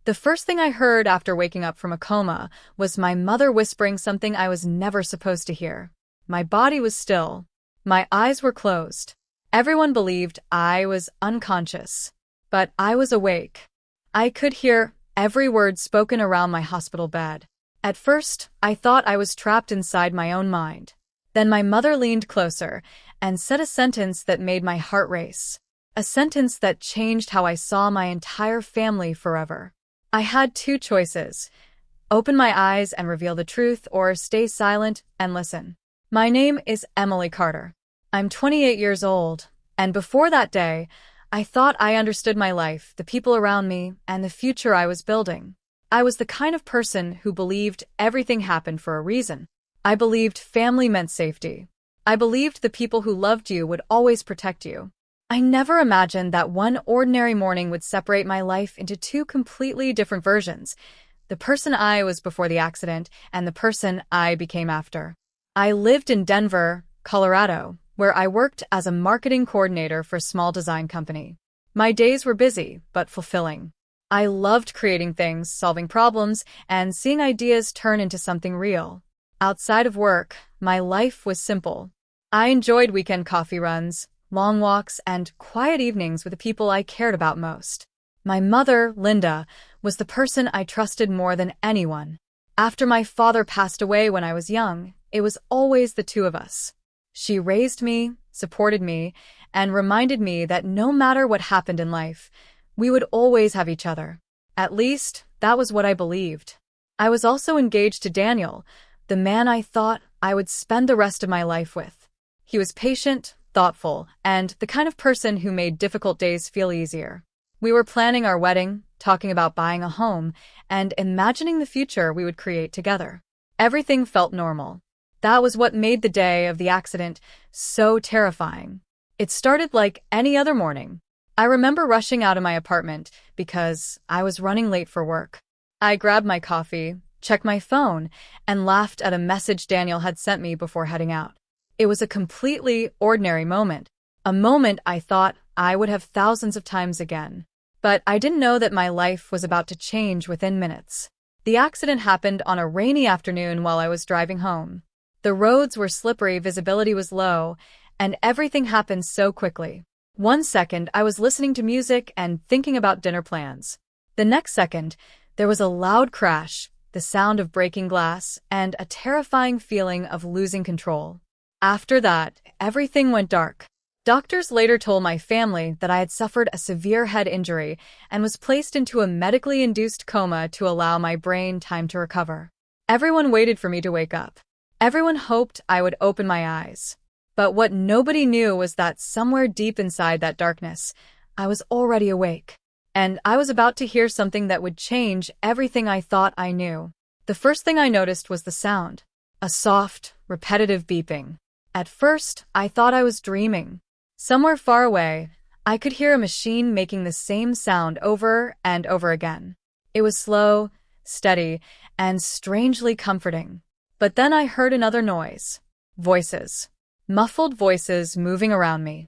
The first thing I heard after waking up from a coma was my mother whispering something I was never supposed to hear. My body was still. My eyes were closed. Everyone believed I was unconscious. But I was awake. I could hear every word spoken around my hospital bed. At first, I thought I was trapped inside my own mind. Then my mother leaned closer and said a sentence that made my heart race. A sentence that changed how I saw my entire family forever. I had two choices: open my eyes and reveal the truth, or stay silent and listen. My name is Emily Carter. I'm 28 years old, and before that day, I thought I understood my life, the people around me, and the future I was building. I was the kind of person who believed everything happened for a reason. I believed family meant safety. I believed the people who loved you would always protect you. I never imagined that one ordinary morning would separate my life into two completely different versions: the person I was before the accident and the person I became after. I lived in Denver, Colorado, where I worked as a marketing coordinator for a small design company. My days were busy, but fulfilling. I loved creating things, solving problems, and seeing ideas turn into something real. Outside of work, my life was simple. I enjoyed weekend coffee runs, long walks, and quiet evenings with the people I cared about most. My mother, Linda, was the person I trusted more than anyone. After my father passed away when I was young, it was always the two of us. She raised me, supported me, and reminded me that no matter what happened in life, we would always have each other. At least, that was what I believed. I was also engaged to Daniel, the man I thought I would spend the rest of my life with. He was patient, thoughtful, and the kind of person who made difficult days feel easier. We were planning our wedding, talking about buying a home, and imagining the future we would create together. Everything felt normal. That was what made the day of the accident so terrifying. It started like any other morning. I remember rushing out of my apartment because I was running late for work. I grabbed my coffee, checked my phone, and laughed at a message Daniel had sent me before heading out. It was a completely ordinary moment, a moment I thought I would have thousands of times again. But I didn't know that my life was about to change within minutes. The accident happened on a rainy afternoon while I was driving home. The roads were slippery, visibility was low, and everything happened so quickly. One second, I was listening to music and thinking about dinner plans. The next second, there was a loud crash, the sound of breaking glass, and a terrifying feeling of losing control. After that, everything went dark. Doctors later told my family that I had suffered a severe head injury and was placed into a medically induced coma to allow my brain time to recover. Everyone waited for me to wake up. Everyone hoped I would open my eyes. But what nobody knew was that somewhere deep inside that darkness, I was already awake. And I was about to hear something that would change everything I thought I knew. The first thing I noticed was the sound. A soft, repetitive beeping. At first, I thought I was dreaming. Somewhere far away, I could hear a machine making the same sound over and over again. It was slow, steady, and strangely comforting. But then I heard another noise. Voices. Muffled voices moving around me.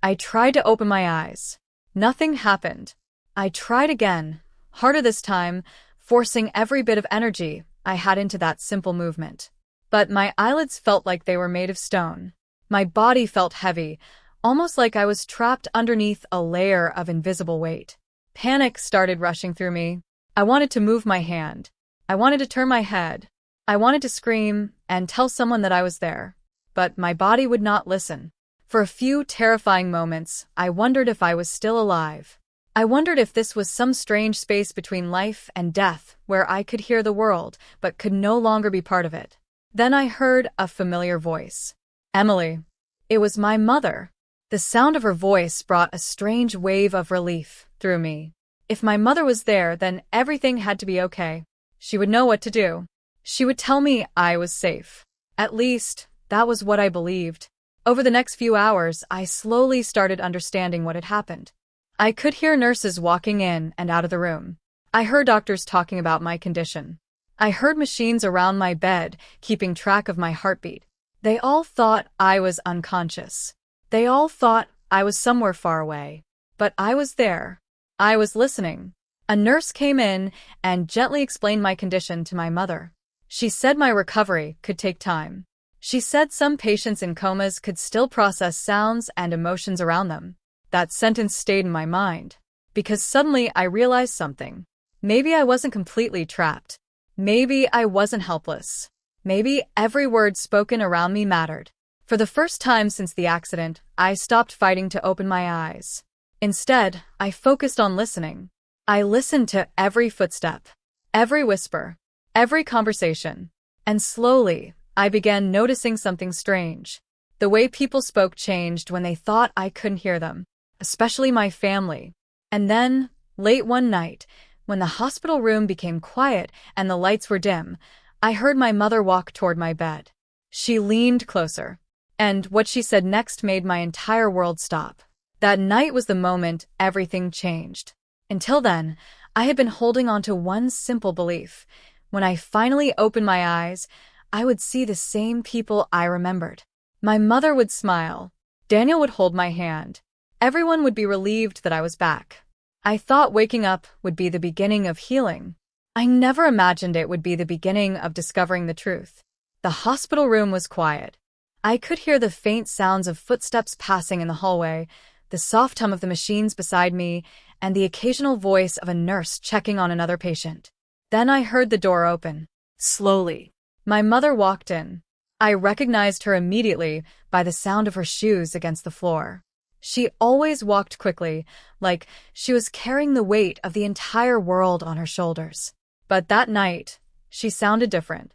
I tried to open my eyes. Nothing happened. I tried again, harder this time, forcing every bit of energy I had into that simple movement. But my eyelids felt like they were made of stone. My body felt heavy, almost like I was trapped underneath a layer of invisible weight. Panic started rushing through me. I wanted to move my hand. I wanted to turn my head. I wanted to scream and tell someone that I was there. But my body would not listen. For a few terrifying moments, I wondered if I was still alive. I wondered if this was some strange space between life and death, where I could hear the world, but could no longer be part of it. Then I heard a familiar voice. Emily. It was my mother. The sound of her voice brought a strange wave of relief through me. If my mother was there, then everything had to be okay. She would know what to do. She would tell me I was safe. At least, that was what I believed. Over the next few hours, I slowly started understanding what had happened. I could hear nurses walking in and out of the room. I heard doctors talking about my condition. I heard machines around my bed, keeping track of my heartbeat. They all thought I was unconscious. They all thought I was somewhere far away. But I was there. I was listening. A nurse came in and gently explained my condition to my mother. She said my recovery could take time. She said some patients in comas could still process sounds and emotions around them. That sentence stayed in my mind, because suddenly I realized something. Maybe I wasn't completely trapped. Maybe I wasn't helpless. Maybe every word spoken around me mattered. For the first time since the accident, I stopped fighting to open my eyes. Instead, I focused on listening. I listened to every footstep, every whisper, every conversation. And slowly, I began noticing something strange. The way people spoke changed when they thought I couldn't hear them, especially my family. And then, late one night, when the hospital room became quiet and the lights were dim, I heard my mother walk toward my bed. She leaned closer, and what she said next made my entire world stop. That night was the moment everything changed. Until then, I had been holding on to one simple belief. When I finally opened my eyes, I would see the same people I remembered. My mother would smile. Daniel would hold my hand. Everyone would be relieved that I was back. I thought waking up would be the beginning of healing. I never imagined it would be the beginning of discovering the truth. The hospital room was quiet. I could hear the faint sounds of footsteps passing in the hallway, the soft hum of the machines beside me, and the occasional voice of a nurse checking on another patient. Then I heard the door open. Slowly. My mother walked in. I recognized her immediately by the sound of her shoes against the floor. She always walked quickly, like she was carrying the weight of the entire world on her shoulders. But that night, she sounded different.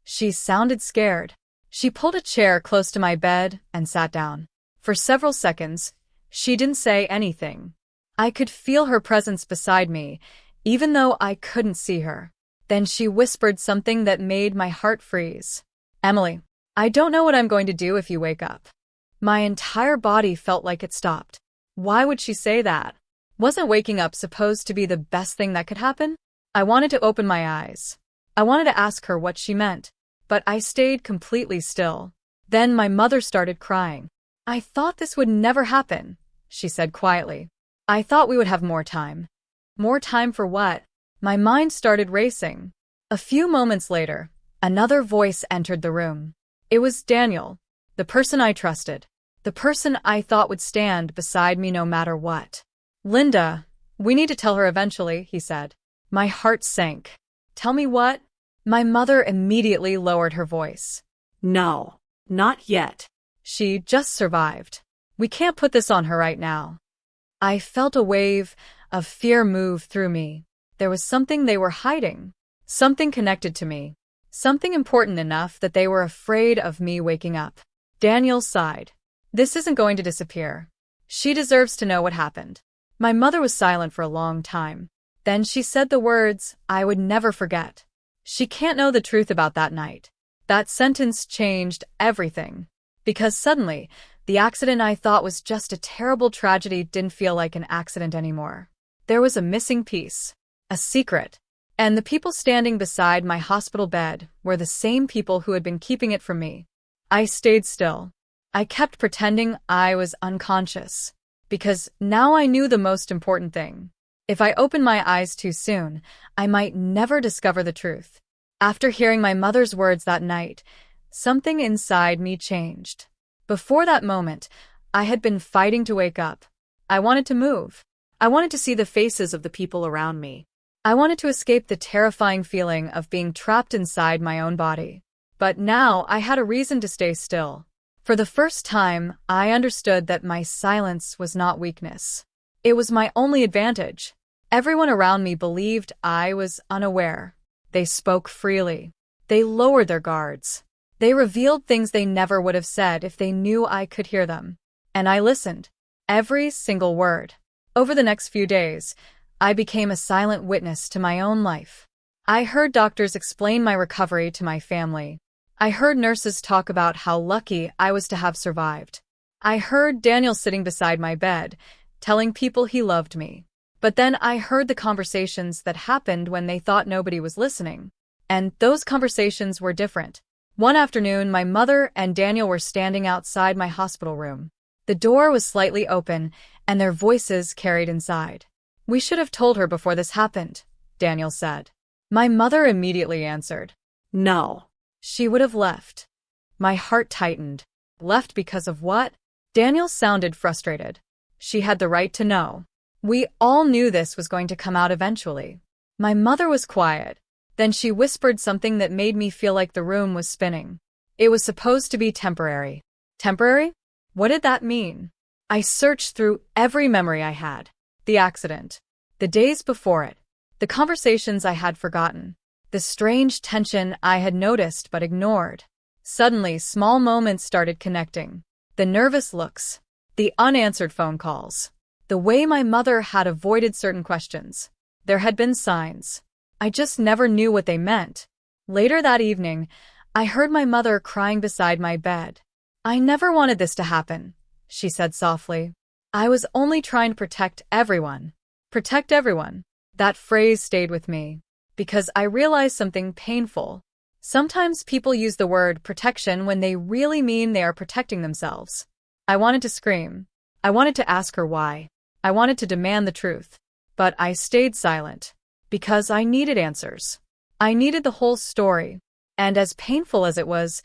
She sounded scared. She pulled a chair close to my bed and sat down. For several seconds, she didn't say anything. I could feel her presence beside me, even though I couldn't see her. Then she whispered something that made my heart freeze. "Emily, I don't know what I'm going to do if you wake up." My entire body felt like it stopped. Why would she say that? Wasn't waking up supposed to be the best thing that could happen? I wanted to open my eyes. I wanted to ask her what she meant, but I stayed completely still. Then my mother started crying. "I thought this would never happen," she said quietly. "I thought we would have more time." More time for what? My mind started racing. A few moments later, another voice entered the room. It was Daniel, the person I trusted, the person I thought would stand beside me no matter what. "Linda, we need to tell her eventually," he said. My heart sank. "Tell me what?" My mother immediately lowered her voice. "No, not yet. She just survived. We can't put this on her right now." I felt a wave of fear move through me. There was something they were hiding, something connected to me, something important enough that they were afraid of me waking up. Daniel sighed. "This isn't going to disappear. She deserves to know what happened." My mother was silent for a long time. Then she said the words I would never forget. "She can't know the truth about that night." That sentence changed everything. Because suddenly, the accident I thought was just a terrible tragedy didn't feel like an accident anymore. There was a missing piece. A secret. And the people standing beside my hospital bed were the same people who had been keeping it from me. I stayed still. I kept pretending I was unconscious. Because now I knew the most important thing. If I opened my eyes too soon, I might never discover the truth. After hearing my mother's words that night, something inside me changed. Before that moment, I had been fighting to wake up. I wanted to move. I wanted to see the faces of the people around me. I wanted to escape the terrifying feeling of being trapped inside my own body. But now I had a reason to stay still. For the first time, I understood that my silence was not weakness. It was my only advantage. Everyone around me believed I was unaware. They spoke freely. They lowered their guards. They revealed things they never would have said if they knew I could hear them. And I listened. Every single word. Over the next few days, I became a silent witness to my own life. I heard doctors explain my recovery to my family. I heard nurses talk about how lucky I was to have survived. I heard Daniel sitting beside my bed, telling people he loved me. But then I heard the conversations that happened when they thought nobody was listening. And those conversations were different. One afternoon, my mother and Daniel were standing outside my hospital room. The door was slightly open, and their voices carried inside. "We should have told her before this happened," Daniel said. My mother immediately answered, "No." "She would have left." My heart tightened. Left because of what? Daniel sounded frustrated. She had the right to know. We all knew this was going to come out eventually. My mother was quiet. Then she whispered something that made me feel like the room was spinning. It was supposed to be temporary. Temporary? What did that mean? I searched through every memory I had. The accident. The days before it. The conversations I had forgotten. The strange tension I had noticed but ignored. Suddenly, small moments started connecting. The nervous looks. The unanswered phone calls. The way my mother had avoided certain questions. There had been signs. I just never knew what they meant. Later that evening, I heard my mother crying beside my bed. "I never wanted this to happen," she said softly. "I was only trying to protect everyone." Protect everyone. That phrase stayed with me. Because I realized something painful. Sometimes people use the word protection when they really mean they are protecting themselves. I wanted to scream. I wanted to ask her why. I wanted to demand the truth. But I stayed silent. Because I needed answers. I needed the whole story. And as painful as it was,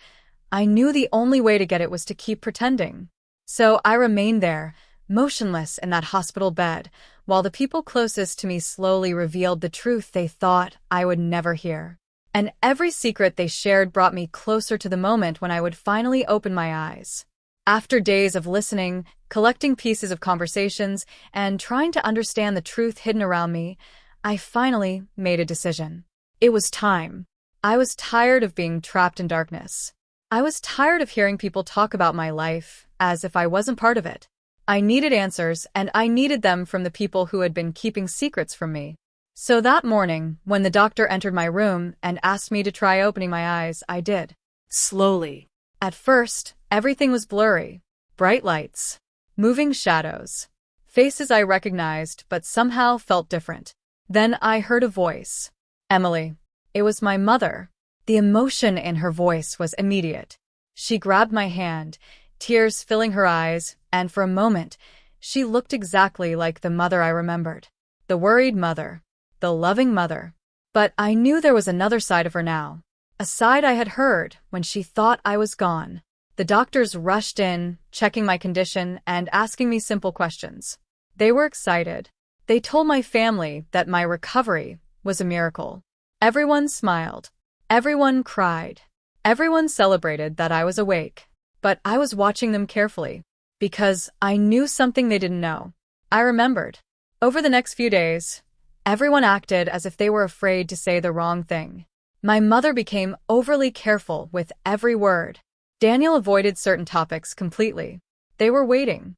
I knew the only way to get it was to keep pretending. So I remained there, motionless in that hospital bed, while the people closest to me slowly revealed the truth they thought I would never hear. And every secret they shared brought me closer to the moment when I would finally open my eyes. After days of listening, collecting pieces of conversations, and trying to understand the truth hidden around me, I finally made a decision. It was time. I was tired of being trapped in darkness. I was tired of hearing people talk about my life as if I wasn't part of it. I needed answers, and I needed them from the people who had been keeping secrets from me. So that morning, when the doctor entered my room and asked me to try opening my eyes, I did. Slowly. At first, everything was blurry. Bright lights. Moving shadows. Faces I recognized but somehow felt different. Then I heard a voice. Emily. It was my mother. The emotion in her voice was immediate. She grabbed my hand, tears filling her eyes, and for a moment, she looked exactly like the mother I remembered. The worried mother. The loving mother. But I knew there was another side of her now. A side I had heard when she thought I was gone. The doctors rushed in, checking my condition and asking me simple questions. They were excited. They told my family that my recovery was a miracle. Everyone smiled. Everyone cried. Everyone celebrated that I was awake. But I was watching them carefully. Because I knew something they didn't know. I remembered. Over the next few days, everyone acted as if they were afraid to say the wrong thing. My mother became overly careful with every word. Daniel avoided certain topics completely. They were waiting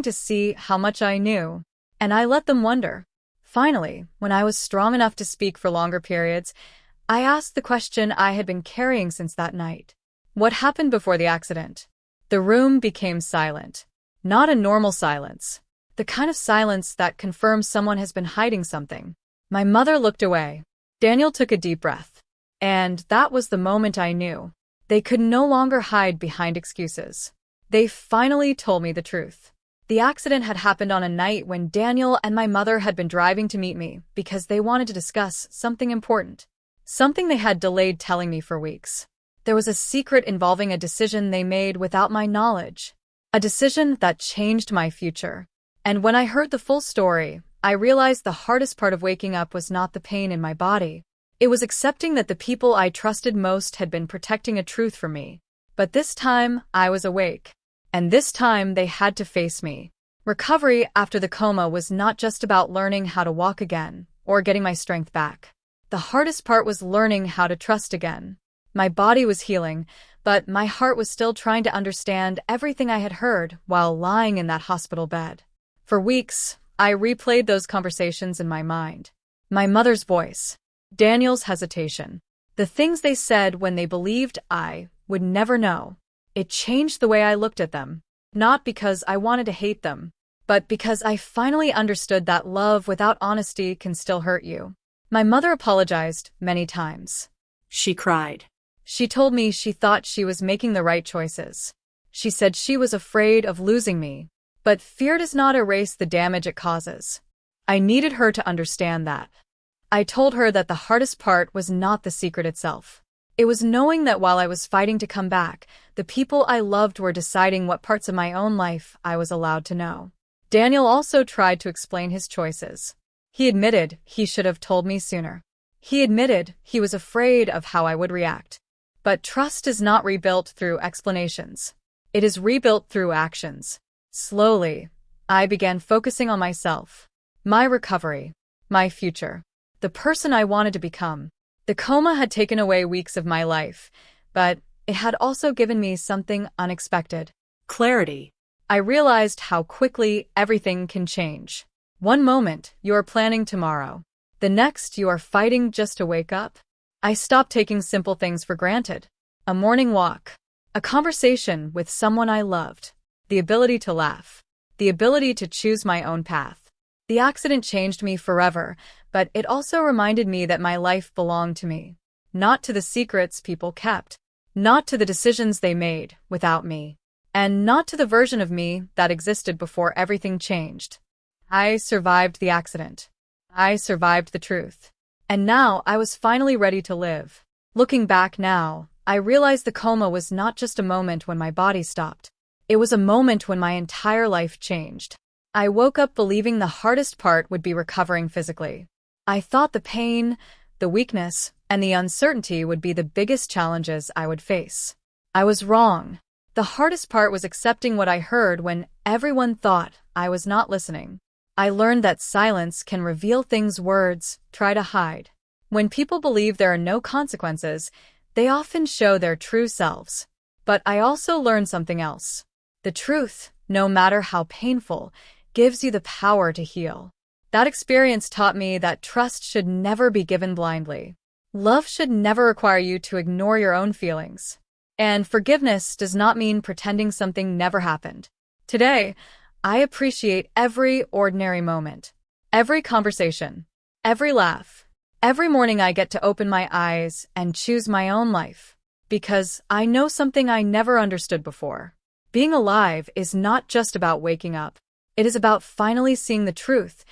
to see how much I knew. And I let them wonder. Finally, when I was strong enough to speak for longer periods, I asked the question I had been carrying since that night. What happened before the accident? The room became silent. Not a normal silence. The kind of silence that confirms someone has been hiding something. My mother looked away. Daniel took a deep breath. And that was the moment I knew. They could no longer hide behind excuses. They finally told me the truth. The accident had happened on a night when Daniel and my mother had been driving to meet me because they wanted to discuss something important. Something they had delayed telling me for weeks. There was a secret involving a decision they made without my knowledge. A decision that changed my future. And when I heard the full story, I realized the hardest part of waking up was not the pain in my body. It was accepting that the people I trusted most had been protecting a truth from me. But this time, I was awake. And this time, they had to face me. Recovery after the coma was not just about learning how to walk again, or getting my strength back. The hardest part was learning how to trust again. My body was healing, but my heart was still trying to understand everything I had heard while lying in that hospital bed. For weeks, I replayed those conversations in my mind. My mother's voice. Daniel's hesitation. The things they said when they believed I would never know. It changed the way I looked at them. Not because I wanted to hate them, but because I finally understood that love without honesty can still hurt you. My mother apologized many times. She cried. She told me she thought she was making the right choices. She said she was afraid of losing me, but fear does not erase the damage it causes. I needed her to understand that. I told her that the hardest part was not the secret itself. It was knowing that while I was fighting to come back, the people I loved were deciding what parts of my own life I was allowed to know. Daniel also tried to explain his choices. He admitted he should have told me sooner. He admitted he was afraid of how I would react. But trust is not rebuilt through explanations. It is rebuilt through actions. Slowly, I began focusing on myself, my recovery, my future, the person I wanted to become. The coma had taken away weeks of my life, but it had also given me something unexpected. Clarity. I realized how quickly everything can change. One moment, you are planning tomorrow. The next, you are fighting just to wake up. I stopped taking simple things for granted. A morning walk, a conversation with someone I loved, the ability to laugh, the ability to choose my own path. The accident changed me forever, but it also reminded me that my life belonged to me, not to the secrets people kept, not to the decisions they made without me, and not to the version of me that existed before everything changed. I survived the accident. I survived the truth. And now I was finally ready to live. Looking back now, I realized the coma was not just a moment when my body stopped. It was a moment when my entire life changed. I woke up believing the hardest part would be recovering physically. I thought the pain, the weakness, and the uncertainty would be the biggest challenges I would face. I was wrong. The hardest part was accepting what I heard when everyone thought I was not listening. I learned that silence can reveal things words try to hide. When people believe there are no consequences, they often show their true selves. But I also learned something else. The truth, no matter how painful, gives you the power to heal. That experience taught me that trust should never be given blindly. Love should never require you to ignore your own feelings. And forgiveness does not mean pretending something never happened. Today, I appreciate every ordinary moment, every conversation, every laugh. Every morning I get to open my eyes and choose my own life, because I know something I never understood before. Being alive is not just about waking up. It is about finally seeing the truth,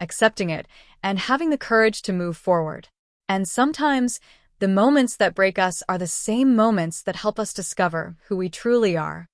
accepting it, and having the courage to move forward. And sometimes, the moments that break us are the same moments that help us discover who we truly are.